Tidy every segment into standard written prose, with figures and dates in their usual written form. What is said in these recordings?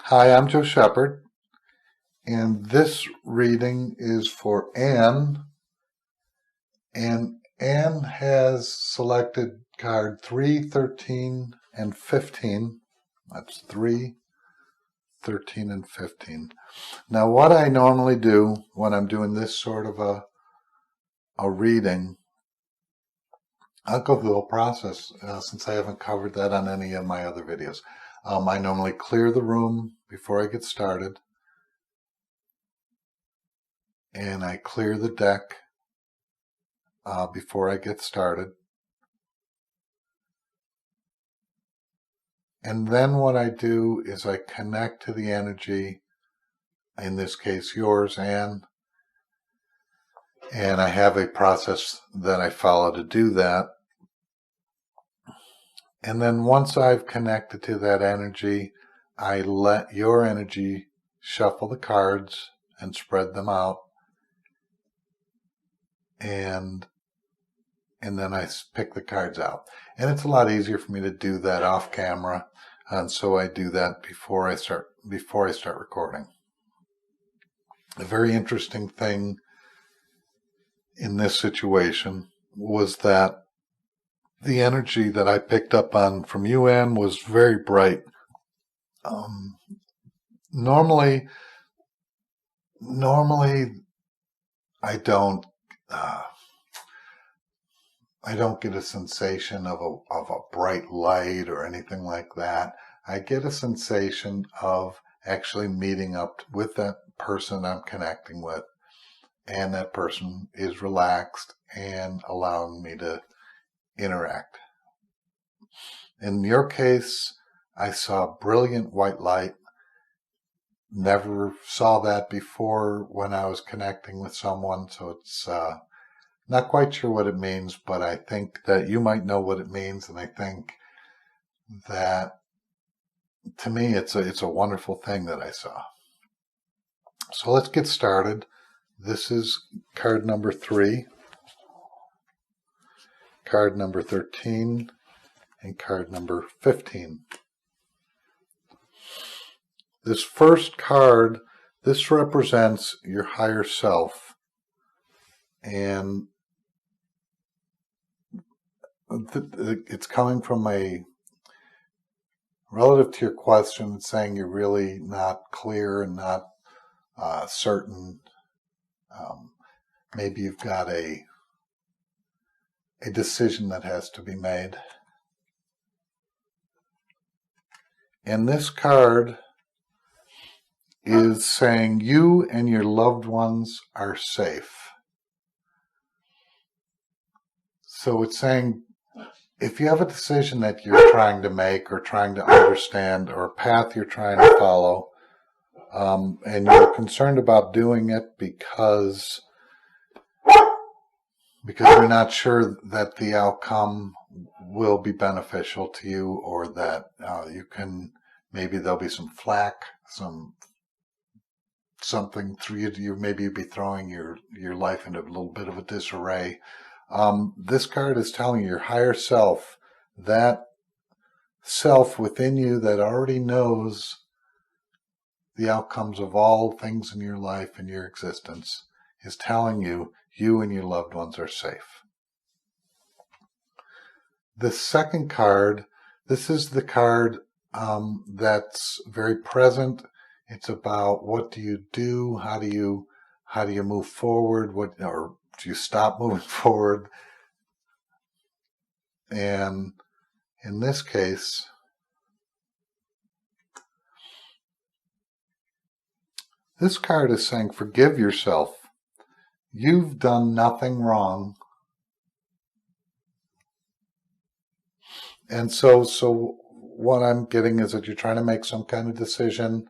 Hi, I'm Joe Shepard, and this reading is for Ann. And Ann has selected card 3, 13, and 15. That's 3, 13, and 15. Now, what I normally do when I'm doing this sort of a reading, I'll go through the whole process since I haven't covered that on any of my other videos. I normally clear the room before I get started, and I clear the deck before I get started. And then what I do is I connect to the energy, in this case yours, Ann, and I have a process that I follow to do that. And then once I've connected to that energy, I let your energy shuffle the cards and spread them out. And then I pick the cards out. And it's a lot easier for me to do that off camera. And so I do that before I start recording. A very interesting thing in this situation was that the energy that I picked up on from you, Ann, was very bright. Normally I don't get a sensation of a bright light or anything like that. I get a sensation of actually meeting up with that person I'm connecting with, and that person is relaxed and allowing me to interact. In your case, I saw brilliant white light. Never saw that before when I was connecting with someone, so it's not quite sure what it means, but I think that you might know what it means, and I think that to me it's a wonderful thing that I saw. So let's get started. This is card number 3, card number 13, and card number 15. This first card, this represents your higher self, and it's coming from a relative to your question. It's saying you're really not clear and not certain. Maybe you've got a decision that has to be made. And this card is saying you and your loved ones are safe. So it's saying if you have a decision that you're trying to make or trying to understand, or a path you're trying to follow, and you're concerned about doing it because you're not sure that the outcome will be beneficial to you, or that maybe there'll be some flack, something through you, maybe you'd be throwing your life into a little bit of a disarray. This card is telling your higher self, that self within you that already knows the outcomes of all things in your life and your existence, is telling you you and your loved ones are safe. The second card, this is the card that's very present. It's about what do you do? How do you move forward? Or do you stop moving forward? And in this case, this card is saying forgive yourself. You've done nothing wrong. And so what I'm getting is that you're trying to make some kind of decision,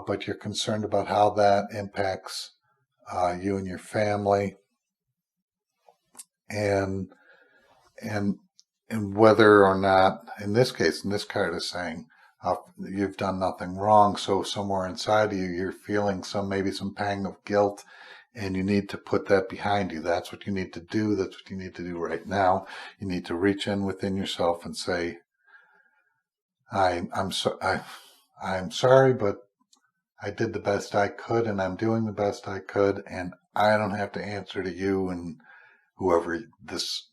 but you're concerned about how that impacts you and your family, and whether or not, in this case, this card is saying you've done nothing wrong. So somewhere inside of you, you're feeling maybe some pang of guilt, and you need to put that behind you. That's what you need to do. That's what you need to do right now. You need to reach in within yourself and say, I'm I'm sorry, but I did the best I could, and I'm doing the best I could, and I don't have to answer to you and whoever this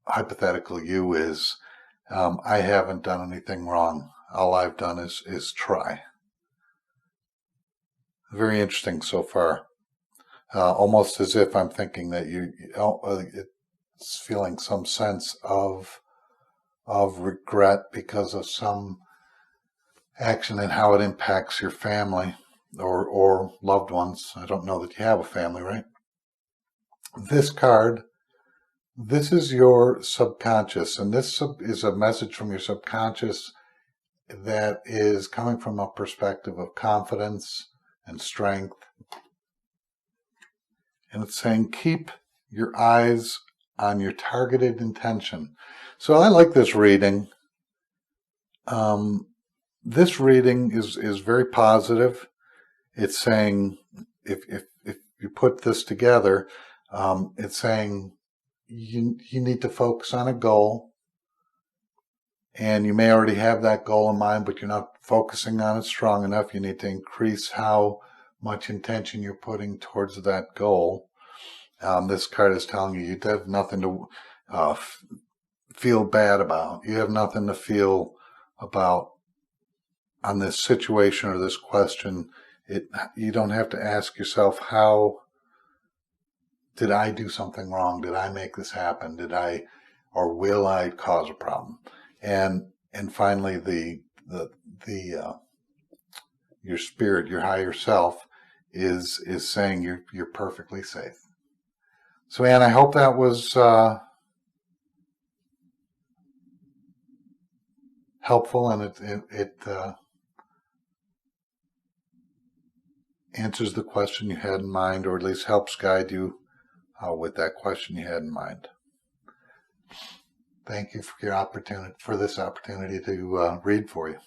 hypothetical you is. I haven't done anything wrong. All I've done is try. Very interesting so far. Almost as if I'm thinking that it's feeling some sense of regret because of some action and how it impacts your family or loved ones. I don't know that you have a family, right? This card, this is your subconscious, and this is a message from your subconscious that is coming from a perspective of confidence and strength. And it's saying, keep your eyes on your targeted intention. So I like this reading. This reading is very positive. It's saying, if you put this together, it's saying you need to focus on a goal. And you may already have that goal in mind, but you're not focusing on it strong enough. You need to increase how much intention you're putting towards that goal. This card is telling you have nothing to feel bad about. You have nothing to feel about on this situation or this question. You don't have to ask yourself, how did I do something wrong? Did I make this happen? Did I, or will I cause a problem? And finally, your spirit, your higher self, is saying you're perfectly safe. So, Ann, I hope that was helpful, and it answers the question you had in mind, or at least helps guide you with that question you had in mind. Thank you for this opportunity to read for you.